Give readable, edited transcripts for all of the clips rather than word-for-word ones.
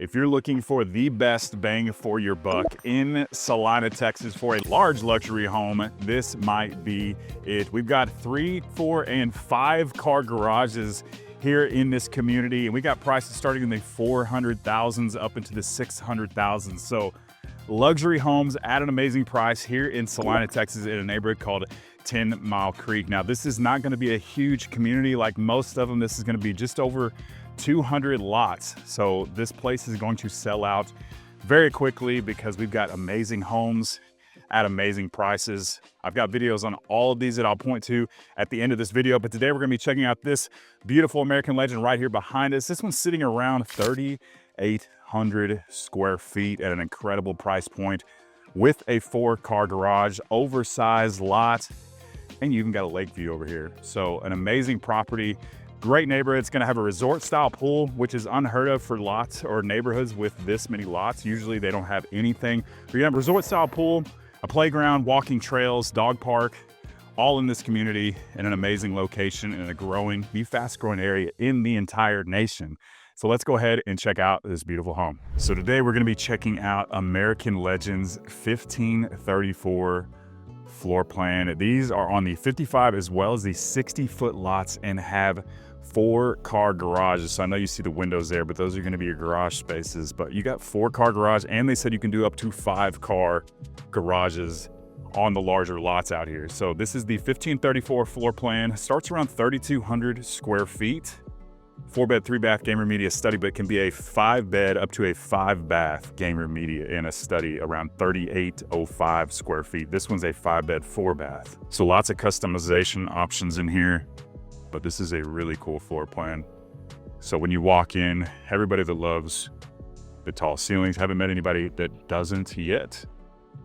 If you're looking for the best bang for your buck in Celina, Texas for a large luxury home, this might be it. We've got 3, 4, and 5 car garages here in this community, and we got prices starting in the 400,000s up into the 600,000s. So luxury homes at an amazing price here in Celina, Texas, in a neighborhood called 10 Mile Creek. Now, this is not going to be a huge community like most of them. This is going to be just over 200 lots. So this place is going to sell out very quickly because we've got amazing homes at amazing prices. I've got videos on all of these that I'll point to at the end of this video, but today we're going to be checking out this beautiful American legend right here behind us. This one's sitting around 3,800 square feet at an incredible price point with a 4-car garage, oversized lot, and you even got a lake view over here. So an amazing property. Great neighborhood. It's going to have a resort style pool, which is unheard of for lots or neighborhoods with this many lots. Usually they don't have anything. You're going to have a resort style pool, a playground, walking trails, dog park, all in this community in an amazing location in a growing, fast growing area in the entire nation. So let's go ahead and check out this beautiful home. So today we're going to be checking out American Legends 1534 floor plan. These are on the 55 as well as the 60-foot lots and have 4-car garages. So I know you see the windows there, but those are going to be your garage spaces. But you got 4-car garage, and they said you can do up to 5-car garages on the larger lots out here. So this is the 1534 floor plan. Starts around 3,200 square feet. 4-bed, 3-bath gamer media study, but it can be a 5-bed up to a 5-bath gamer media in a study around 3,805 square feet. This one's a 5-bed, 4-bath. So lots of customization options in here, but this is a really cool floor plan. So when you walk in, everybody that loves the tall ceilings, haven't met anybody that doesn't yet,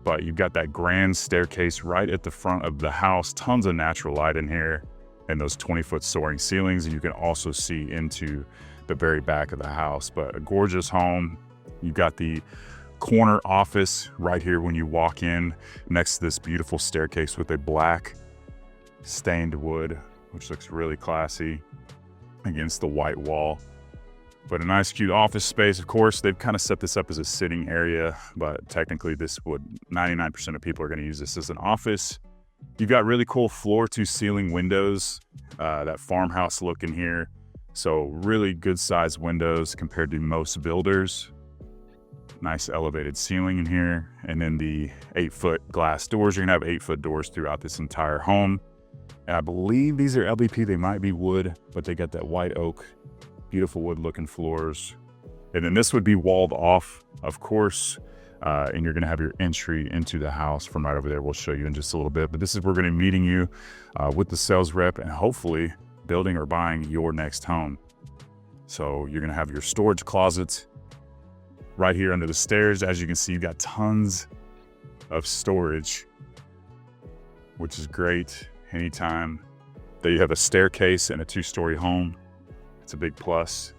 but you've got that grand staircase right at the front of the house, tons of natural light in here, and those 20-foot soaring ceilings, and you can also see into the very back of the house. But a gorgeous home. You've got the corner office right here when you walk in, next to this beautiful staircase with a black stained wood, which looks really classy against the white wall. But a nice, cute office space. Of course, they've kind of set this up as a sitting area, but technically 99% of people are going to use this as an office. You've got really cool floor-to-ceiling windows, that farmhouse look in here. So really good sized windows compared to most builders. Nice elevated ceiling in here. And then the 8-foot glass doors. You're gonna have 8-foot doors throughout this entire home. And I believe these are LVP. They might be wood, but they got that white oak, beautiful wood looking floors. And then this would be walled off, of course. And you're going to have your entry into the house from right over there. We'll show you in just a little bit, but this is where we're going to be meeting you with the sales rep and hopefully building or buying your next home. So you're going to have your storage closets right here under the stairs. As you can see, you've got tons of storage, which is great anytime that you have a staircase and a 2-story home. It's a big plus.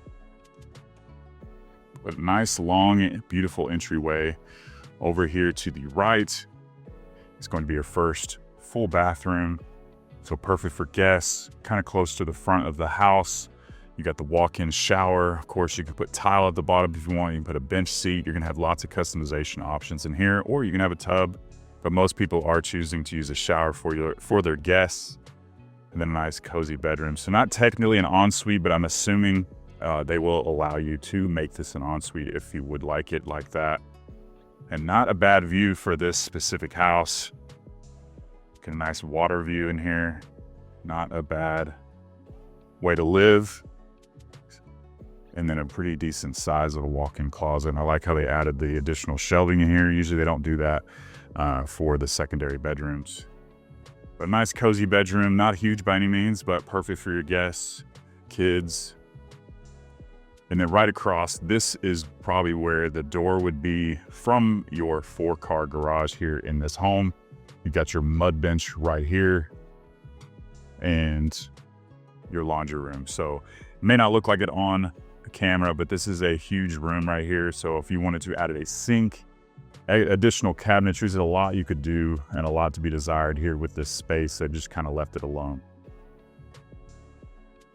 But a nice, long, beautiful entryway. Over here to the right is going to be your first full bathroom. So perfect for guests, kind of close to the front of the house. You got the walk-in shower. Of course, you can put tile at the bottom if you want. You can put a bench seat. You're going to have lots of customization options in here, or you can have a tub. But most people are choosing to use a shower for their guests. And then a nice, cozy bedroom. So not technically an ensuite, but I'm assuming they will allow you to make this an ensuite if you would like it like that. And not a bad view for this specific house. Get a nice water view in here. Not a bad way to live. And then a pretty decent size of a walk-in closet. And I like how they added the additional shelving in here. Usually they don't do that for the secondary bedrooms. But a nice cozy bedroom, not huge by any means, but perfect for your guests, kids. And then right across, this is probably where the door would be from your 4-car garage here in this home. You've got your mud bench right here and your laundry room. So it may not look like it on camera, but this is a huge room right here. So if you wanted to add a sink, additional cabinetry, there's a lot you could do and a lot to be desired here with this space. I just kind of left it alone.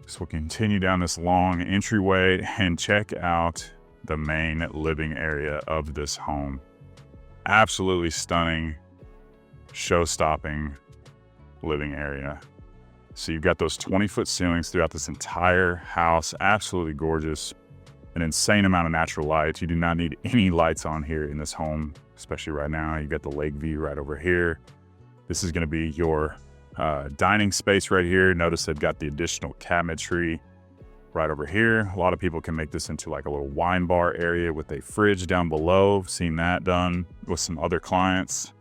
So we'll continue down this long entryway and check out the main living area of this home. Absolutely stunning, show-stopping living area. So you've got those 20-foot ceilings throughout this entire house. Absolutely gorgeous. An insane amount of natural light. You do not need any lights on here in this home, especially right now. You got the lake view right over here. This is going to be your dining space right here. Notice they've got the additional cabinetry right over here. A lot of people can make this into like a little wine bar area with a fridge down below. I've seen that done with some other clients.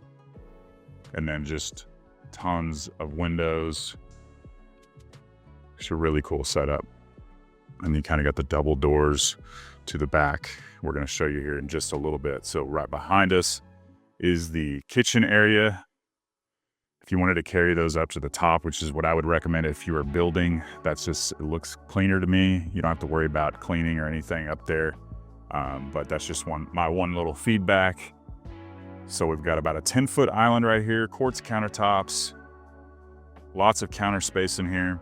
And then just tons of windows. It's a really cool setup. And you kind of got the double doors to the back. We're going to show you here in just a little bit. So right behind us is the kitchen area. If you wanted to carry those up to the top, which is what I would recommend if you are building, that's just, it looks cleaner to me. You don't have to worry about cleaning or anything up there. But that's just my one little feedback. So we've got about a 10-foot island right here, quartz countertops, lots of counter space in here.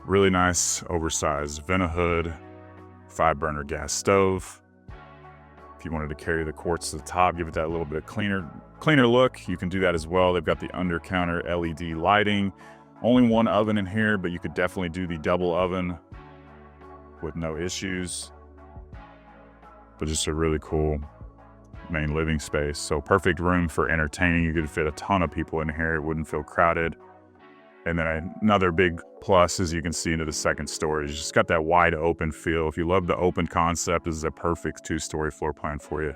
Really nice oversized vent hood, 5-burner gas stove. If you wanted to carry the quartz to the top, give it that little bit cleaner look, you can do that as well. They've got the under counter LED lighting. Only one oven in here, but you could definitely do the double oven with no issues. But just a really cool main living space. So perfect room for entertaining. You could fit a ton of people in here. It wouldn't feel crowded. And then another big plus, as you can see into the second story, is just got that wide open feel. If you love the open concept, this is a perfect 2-story floor plan for you.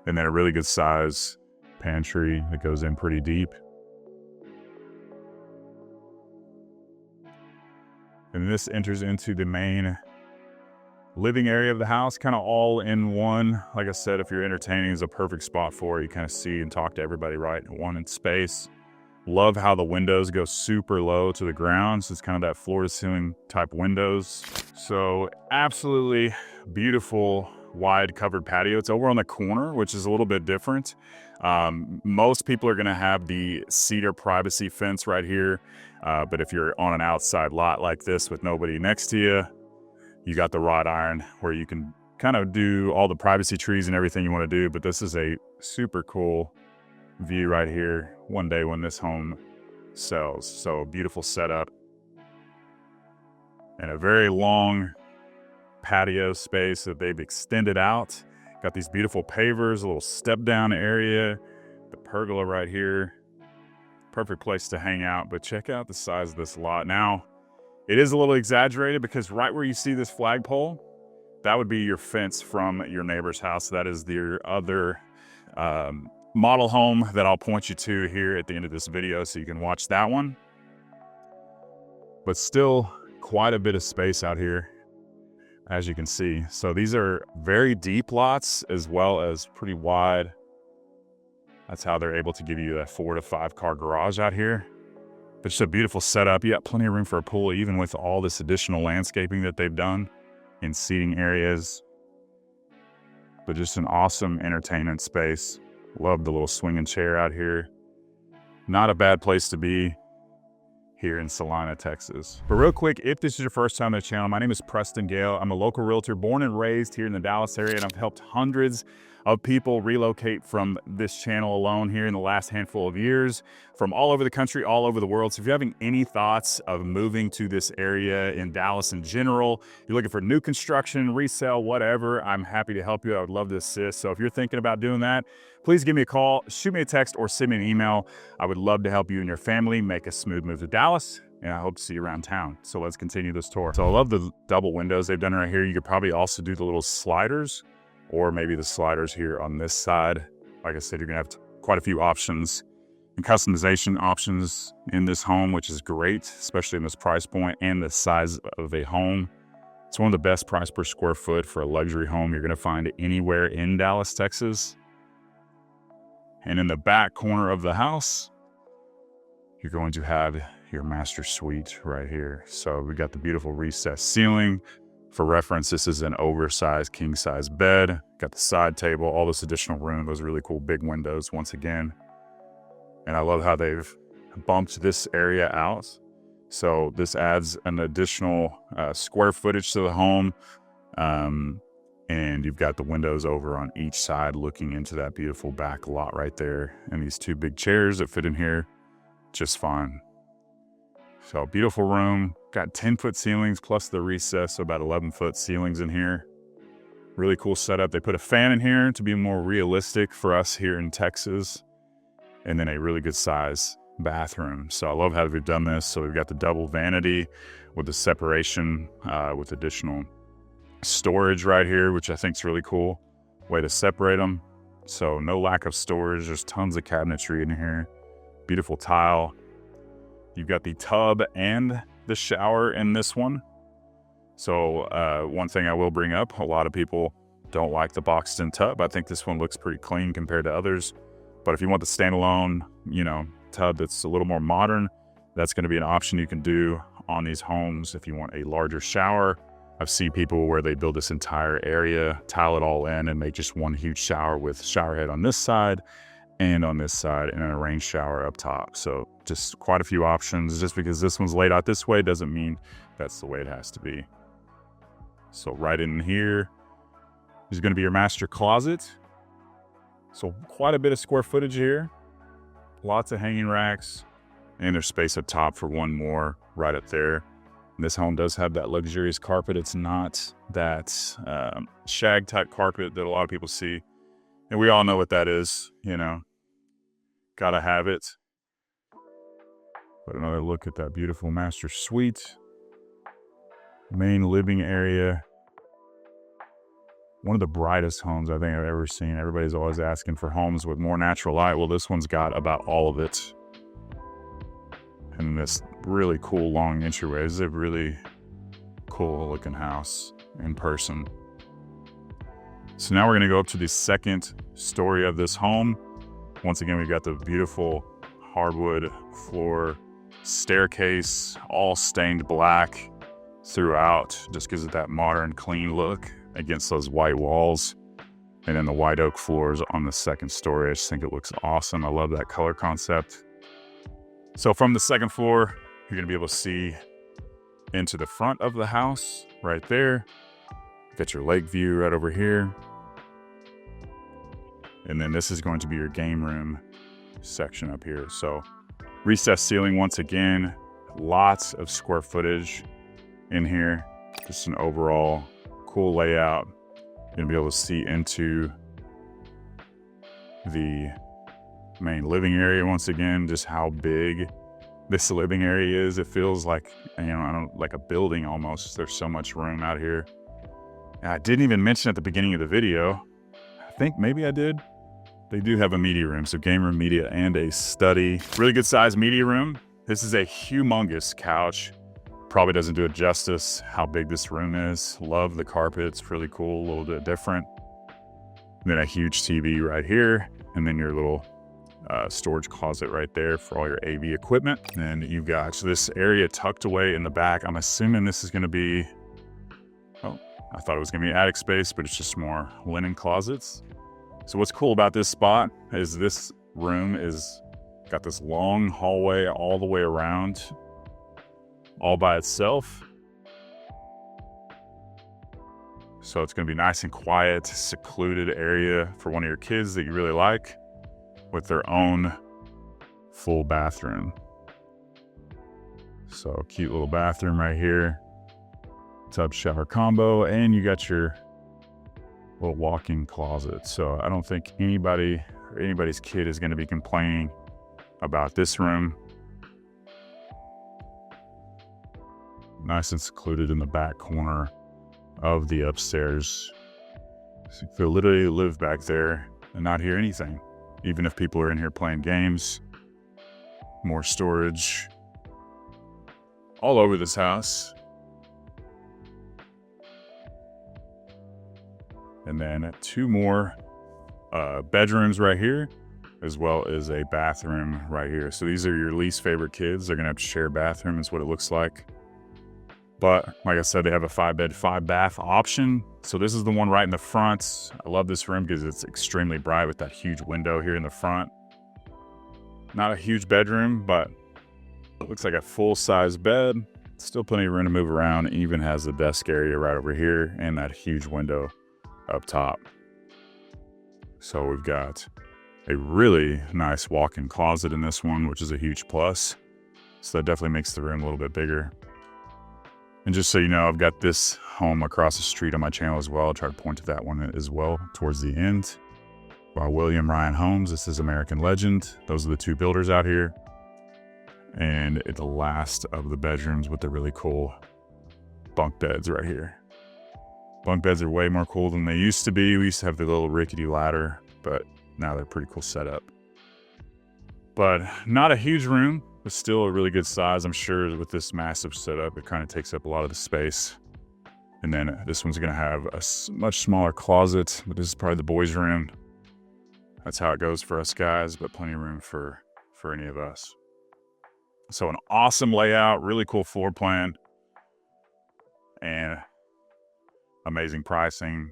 And then a really good size pantry that goes in pretty deep. And this enters into the main living area of the house, kind of all in one. Like I said, if you're entertaining, is a perfect spot for it. You kind of see and talk to everybody right in one space. Love how the windows go super low to the ground. So it's kind of that floor to ceiling type windows. So absolutely beautiful wide covered patio. It's over on the corner, which is a little bit different. Most people are going to have the cedar privacy fence right here. But if you're on an outside lot like this with nobody next to you, you got the wrought iron where you can kind of do all the privacy trees and everything you want to do. But this is a super cool view right here one day when this home sells. So beautiful setup and a very long patio space that they've extended out. Got these beautiful pavers, a little step down area, the pergola right here. Perfect place to hang out. But check out the size of this lot. Now it is a little exaggerated because right where you see this flagpole, that would be your fence from your neighbor's house. That is the other model home that I'll point you to here at the end of this video so you can watch that one. But still quite a bit of space out here, as you can see. So these are very deep lots as well as pretty wide. That's how they're able to give you that 4 to 5 car garage out here. But just a beautiful setup. You got plenty of room for a pool, even with all this additional landscaping that they've done in seating areas. But just an awesome entertainment space. Love the little swinging chair out here. Not a bad place to be here in Celina, Texas. But real quick, if this is your first time on the channel, my name is Preston Gale. I'm a local realtor born and raised here in the Dallas area, and I've helped hundreds of people relocate from this channel alone here in the last handful of years, from all over the country, all over the world. So if you're having any thoughts of moving to this area in Dallas in general, you're looking for new construction, resale, whatever, I'm happy to help you. I would love to assist. So if you're thinking about doing that, please give me a call, shoot me a text, or send me an email. I would love to help you and your family make a smooth move to Dallas, and I hope to see you around town. So let's continue this tour. So I love the double windows they've done right here. You could probably also do the little sliders, or maybe the sliders here on this side. Like I said, you're gonna have quite a few options and customization options in this home, which is great, especially in this price point and the size of a home. It's one of the best price per square foot for a luxury home you're gonna find anywhere in Dallas, Texas. And in the back corner of the house, you're going to have your master suite right here. So we got the beautiful recessed ceiling. For reference, this is an oversized king size bed. Got the side table, all this additional room, those really cool big windows once again. And I love how they've bumped this area out. So this adds an additional square footage to the home. And you've got the windows over on each side looking into that beautiful back lot right there. And these two big chairs that fit in here just fine. So beautiful room, got 10-foot ceilings plus the recess, so about 11-foot ceilings in here. Really cool setup. They put a fan in here to be more realistic for us here in Texas. And then a really good size bathroom. So I love how we've done this. So we've got the double vanity with the separation with additional storage right here, which I think is really cool. Way to separate them. So no lack of storage. There's tons of cabinetry in here. Beautiful tile. You've got the tub and the shower in this one. So one thing I will bring up, a lot of people don't like the boxed-in tub. I think this one looks pretty clean compared to others. But if you want the standalone, tub that's a little more modern, that's going to be an option you can do on these homes. If you want a larger shower, I've seen people where they build this entire area, tile it all in, and make just one huge shower with shower head on this side and on this side, and a rain shower up top. So just quite a few options. Just because this one's laid out this way doesn't mean that's the way it has to be. So right in here is going to be your master closet. So quite a bit of square footage here. Lots of hanging racks, and there's space up top for one more right up there. And this home does have that luxurious carpet. It's not that shag type carpet that a lot of people see. And we all know what that is, gotta have it. But another look at that beautiful master suite. Main living area. One of the brightest homes I think I've ever seen. Everybody's always asking for homes with more natural light. Well, this one's got about all of it. And this really cool long entryway. This is a really cool looking house in person. So now we're gonna go up to the second story of this home. Once again, we've got the beautiful hardwood floor staircase, all stained black throughout. Just gives it that modern, clean look against those white walls. And then the white oak floors on the second story. I just think it looks awesome. I love that color concept. So from the second floor, you're gonna be able to see into the front of the house right there. Got your lake view right over here. And then this is going to be your game room section up here. So recessed ceiling once again, lots of square footage in here. Just an overall cool layout. You're gonna be able to see into the main living area once again, just how big this living area is. It feels like, like a building almost. There's so much room out here. And I didn't even mention at the beginning of the video, I think maybe I did. They do have a media room, so game room, media, and a study. Really good sized media room. This is a humongous couch. Probably doesn't do it justice how big this room is. Love the carpet, it's really cool, a little bit different. And then a huge TV right here, and then your little storage closet right there for all your AV equipment. And you've got this area tucked away in the back. I'm assuming this is gonna be, I thought it was gonna be attic space, but it's just more linen closets. So what's cool about this spot is this room is got this long hallway all the way around, all by itself. So it's gonna be nice and quiet, secluded area for one of your kids that you really like, with their own full bathroom. So cute little bathroom right here. Tub shower combo, and you got your little walk-in closet. So I don't think anybody or anybody's kid is gonna be complaining about this room. Nice and secluded in the back corner of the upstairs. So you could literally live back there and not hear anything. Even if people are in here playing games. More storage all over this house. And then two more bedrooms right here, as well as a bathroom right here. So these are your least favorite kids. They're gonna have to share a bathroom is what it looks like. But like I said, they have a 5-bed, 5-bath option. So this is the one right in the front. I love this room because it's extremely bright with that huge window here in the front. Not a huge bedroom, but it looks like a full-size bed. Still plenty of room to move around. It even has the desk area right over here and that huge window up top. So we've got a really nice walk-in closet in this one, which is a huge plus. So that definitely makes the room a little bit bigger. And just so you know, I've got this home across the street on my channel as well. I'll try to point to that one as well towards the end. By William Ryan Homes. This is American Legend. Those are the two builders out here. And it's the last of the bedrooms with the really cool bunk beds right here. Bunk beds are way more cool than they used to be. We used to have the little rickety ladder, but now they're pretty cool setup. But not a huge room, but still a really good size. I'm sure with this massive setup, it kind of takes up a lot of the space. And then this one's gonna have a much smaller closet, but this is probably the boys' room. That's how it goes for us guys, but plenty of room for any of us. So an awesome layout, really cool floor plan, and amazing pricing.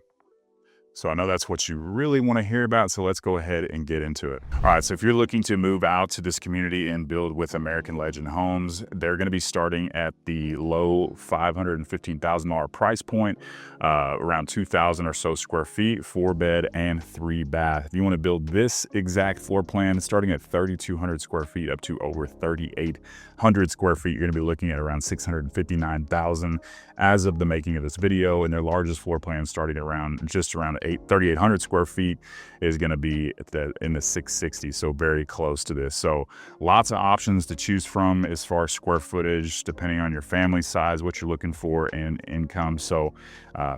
So I know that's what you really want to hear about, so let's go ahead and get into it. All right, so if you're looking to move out to this community and build with American Legend Homes, they're going to be starting at the low $515,000 price point, around 2,000 or so square feet, 4-bed and 3-bath. If you want to build this exact floor plan, starting at 3,200 square feet up to over 3,800 square feet, you're going to be looking at around $659,000 as of the making of this video, and their largest floor plan starting around just around 3,800 square feet is going to be in the 660, so very close to this. So lots of options to choose from as far as square footage, depending on your family size, what you're looking for, and income. So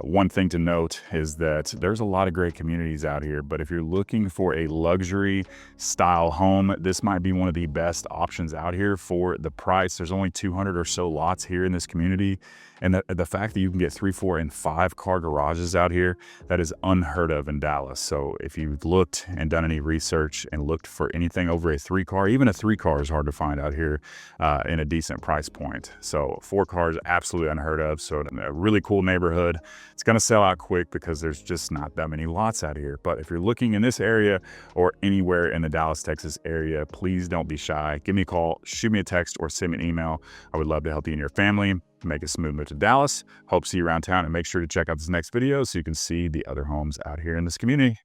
one thing to note is that there's a lot of great communities out here, but if you're looking for a luxury style home, this might be one of the best options out here for the price. There's only 200 or so lots here in this community. And the fact that you can get 3, 4, and 5 car garages out here, that is unheard of in Dallas. So if you've looked and done any research and looked for anything over a 3-car, even a 3-car is hard to find out here in a decent price point. So 4 cars, absolutely unheard of. So a really cool neighborhood. It's going to sell out quick because there's just not that many lots out here. But if you're looking in this area or anywhere in the Dallas, Texas area, please don't be shy. Give me a call, shoot me a text, or send me an email. I would love to help you and your family make a smooth move to Dallas. Hope to see you around town, and make sure to check out this next video so you can see the other homes out here in this community.